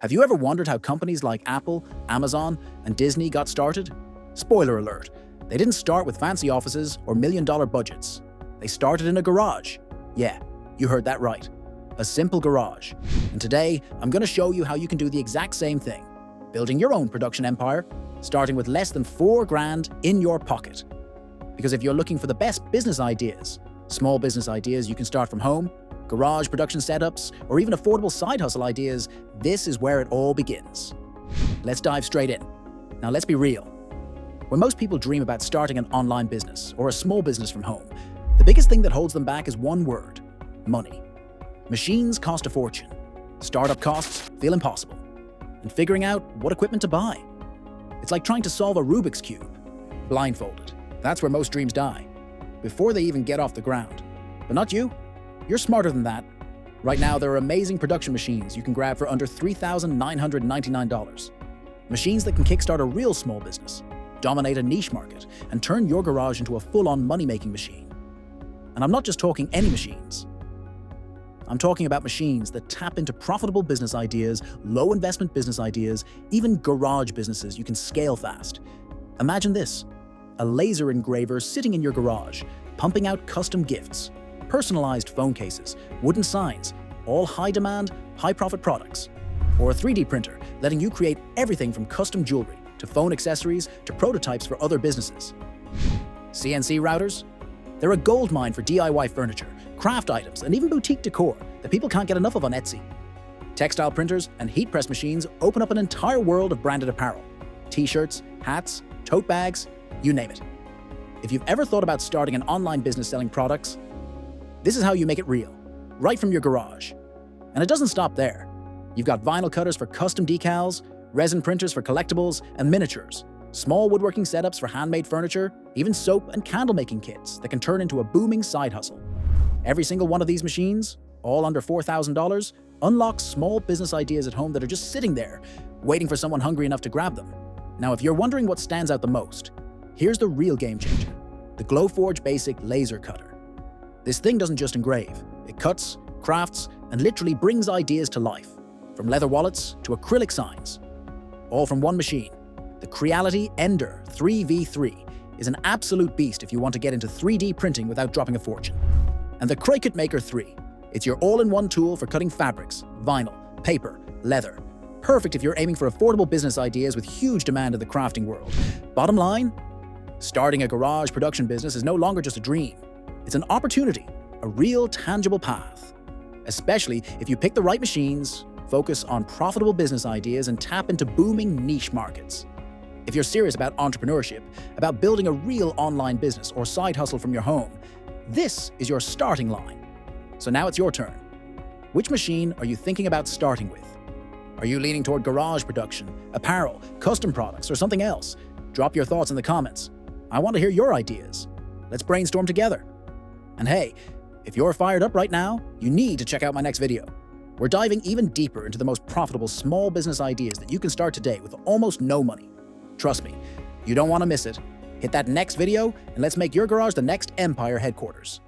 Have you ever wondered how companies like Apple, Amazon, and Disney got started? Spoiler alert, they didn't start with fancy offices or million-dollar budgets. They started in a garage. Yeah, you heard that right. A simple garage. And today, I'm going to show you how you can do the exact same thing, building your own production empire, starting with less than $4,000 in your pocket. Because if you're looking for the best business ideas, small business ideas you can start from home, garage production setups, or even affordable side hustle ideas, this is where it all begins. Let's dive straight in. Now let's be real. When most people dream about starting an online business or a small business from home, the biggest thing that holds them back is one word: money. Machines cost a fortune. Startup costs feel impossible. And figuring out what equipment to buy. It's like trying to solve a Rubik's Cube, blindfolded. That's where most dreams die, before they even get off the ground. But not you. You're smarter than that. Right now, there are amazing production machines you can grab for under $3,999. Machines that can kickstart a real small business, dominate a niche market, and turn your garage into a full-on money-making machine. And I'm not just talking any machines. I'm talking about machines that tap into profitable business ideas, low-investment business ideas, even garage businesses you can scale fast. Imagine this: a laser engraver sitting in your garage, pumping out custom gifts, personalized phone cases, wooden signs, all high-demand, high-profit products. Or a 3D printer, letting you create everything from custom jewelry to phone accessories to prototypes for other businesses. CNC routers? They're a goldmine for DIY furniture, craft items, and even boutique decor that people can't get enough of on Etsy. Textile printers and heat press machines open up an entire world of branded apparel. T-shirts, hats, tote bags, you name it. If you've ever thought about starting an online business selling products, this is how you make it real, right from your garage. And it doesn't stop there. You've got vinyl cutters for custom decals, resin printers for collectibles and miniatures, small woodworking setups for handmade furniture, even soap and candle making kits that can turn into a booming side hustle. Every single one of these machines, all under $4,000, unlocks small business ideas at home that are just sitting there, waiting for someone hungry enough to grab them. Now, if you're wondering what stands out the most, here's the real game changer: the Glowforge Basic Laser Cutter. This thing doesn't just engrave, it cuts, crafts, and literally brings ideas to life, from leather wallets to acrylic signs, all from one machine. The Creality Ender 3v3 is an absolute beast if you want to get into 3D printing without dropping a fortune. And the Cricut Maker 3, it's your all-in-one tool for cutting fabrics, vinyl, paper, leather. Perfect if you're aiming for affordable business ideas with huge demand in the crafting world. Bottom line, starting a garage production business is no longer just a dream. It's an opportunity, a real tangible path. Especially if you pick the right machines, focus on profitable business ideas, and tap into booming niche markets. If you're serious about entrepreneurship, about building a real online business or side hustle from your home, this is your starting line. So now it's your turn. Which machine are you thinking about starting with? Are you leaning toward garage production, apparel, custom products, or something else? Drop your thoughts in the comments. I want to hear your ideas. Let's brainstorm together. And hey, if you're fired up right now, you need to check out my next video. We're diving even deeper into the most profitable small business ideas that you can start today with almost no money. Trust me, you don't want to miss it. Hit that next video and let's make your garage the next empire headquarters.